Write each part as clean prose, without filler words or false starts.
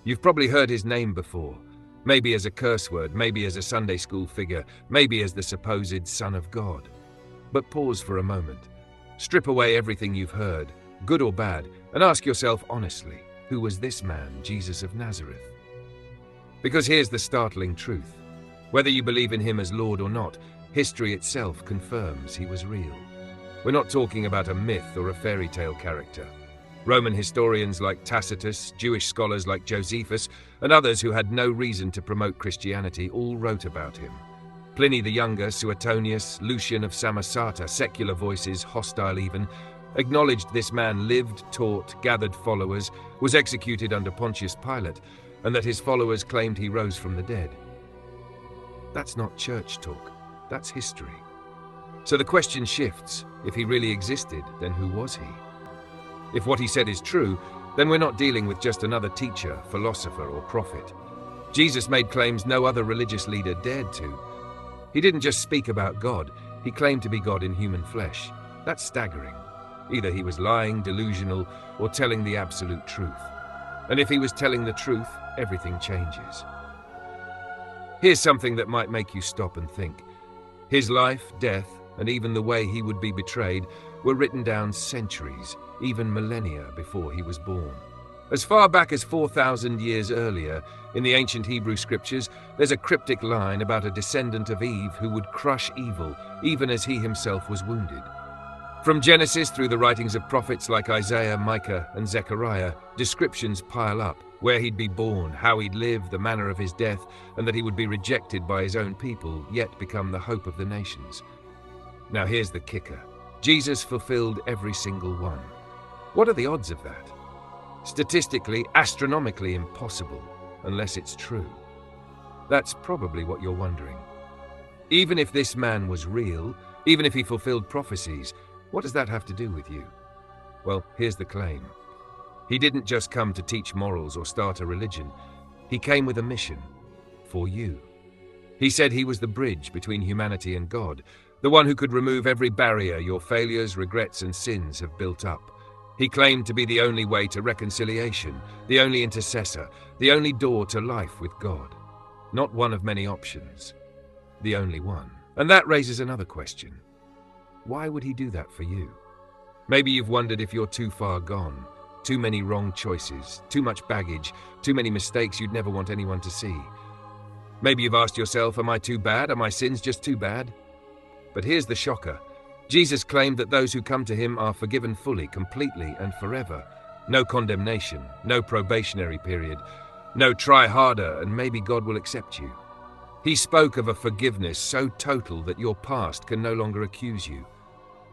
You've probably heard his name before, maybe as a curse word, maybe as a Sunday school figure, maybe as the supposed Son of God. But pause for a moment. Strip away everything you've heard, good or bad, and ask yourself honestly, who was this man, Jesus of Nazareth? Because here's the startling truth. Whether you believe in him as Lord or not, history itself confirms he was real. We're not talking about a myth or a fairy tale character. Roman historians like Tacitus, Jewish scholars like Josephus, and others who had no reason to promote Christianity all wrote about him. Pliny the Younger, Suetonius, Lucian of Samosata, secular voices, hostile even, acknowledged this man lived, taught, gathered followers, was executed under Pontius Pilate, and that his followers claimed he rose from the dead. That's not church talk, that's history. So the question shifts, if he really existed, then who was he? If what he said is true, then we're not dealing with just another teacher, philosopher, or prophet. Jesus made claims no other religious leader dared to. He didn't just speak about God, he claimed to be God in human flesh. That's staggering. Either he was lying, delusional, or telling the absolute truth. And if he was telling the truth, everything changes. Here's something that might make you stop and think. His life, death, and even the way he would be betrayed were written down centuries, even millennia before he was born. As far back as 4,000 years earlier, in the ancient Hebrew scriptures, there's a cryptic line about a descendant of Eve who would crush evil, even as he himself was wounded. From Genesis through the writings of prophets like Isaiah, Micah, and Zechariah, descriptions pile up, where he'd be born, how he'd live, the manner of his death, and that he would be rejected by his own people, yet become the hope of the nations. Now here's the kicker. Jesus fulfilled every single one. What are the odds of that? Statistically, astronomically impossible, unless it's true. That's probably what you're wondering. Even if this man was real, even if he fulfilled prophecies, what does that have to do with you? Well, here's the claim. He didn't just come to teach morals or start a religion. He came with a mission. For you. He said he was the bridge between humanity and God, the one who could remove every barrier your failures, regrets, and sins have built up. He claimed to be the only way to reconciliation, the only intercessor, the only door to life with God. Not one of many options, the only one. And that raises another question. Why would he do that for you? Maybe you've wondered if you're too far gone, too many wrong choices, too much baggage, too many mistakes you'd never want anyone to see. Maybe you've asked yourself, am I too bad? Are my sins just too bad? But here's the shocker. Jesus claimed that those who come to him are forgiven fully, completely, and forever. No condemnation, no probationary period, no try harder and maybe God will accept you. He spoke of a forgiveness so total that your past can no longer accuse you.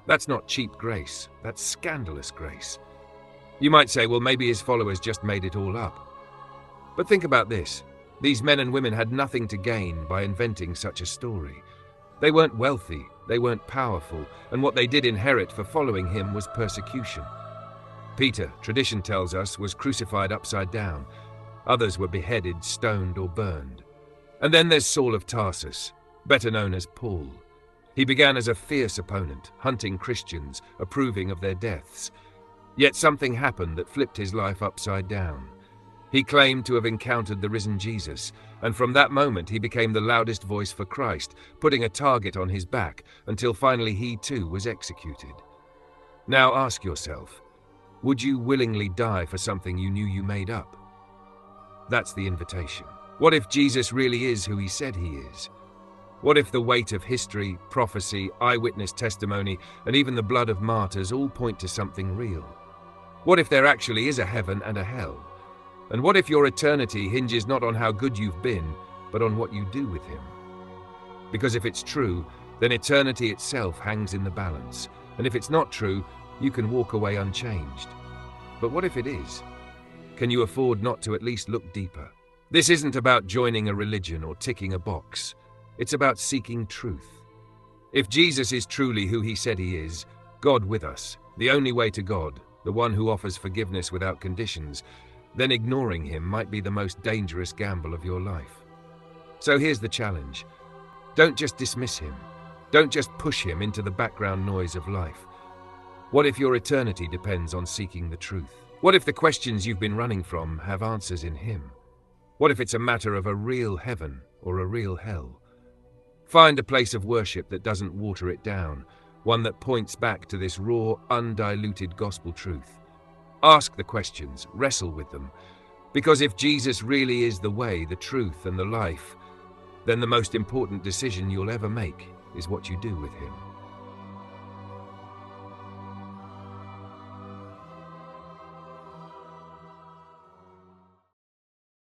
That's not cheap grace, that's scandalous grace. You might say, well, maybe his followers just made it all up. But think about this. These men and women had nothing to gain by inventing such a story. They weren't wealthy, they weren't powerful, and what they did inherit for following him was persecution. Peter, tradition tells us, was crucified upside down. Others were beheaded, stoned, or burned. And then there's Saul of Tarsus, better known as Paul. He began as a fierce opponent, hunting Christians, approving of their deaths. Yet something happened that flipped his life upside down. He claimed to have encountered the risen Jesus, and from that moment he became the loudest voice for Christ, putting a target on his back until finally he too was executed. Now ask yourself, would you willingly die for something you knew you made up? That's the invitation. What if Jesus really is who he said he is? What if the weight of history, prophecy, eyewitness testimony, and even the blood of martyrs all point to something real? What if there actually is a heaven and a hell? And what if your eternity hinges not on how good you've been, but on what you do with him? Because if it's true, then eternity itself hangs in the balance. And if it's not true, you can walk away unchanged. But what if it is? Can you afford not to at least look deeper? This isn't about joining a religion or ticking a box. It's about seeking truth. If Jesus is truly who he said he is, God with us, the only way to God, the one who offers forgiveness without conditions, then ignoring him might be the most dangerous gamble of your life. So here's the challenge. Don't just dismiss him. Don't just push him into the background noise of life. What if your eternity depends on seeking the truth? What if the questions you've been running from have answers in him? What if it's a matter of a real heaven or a real hell? Find a place of worship that doesn't water it down, one that points back to this raw, undiluted gospel truth. Ask the questions, wrestle with them, because if Jesus really is the way, the truth, and the life, then the most important decision you'll ever make is what you do with him.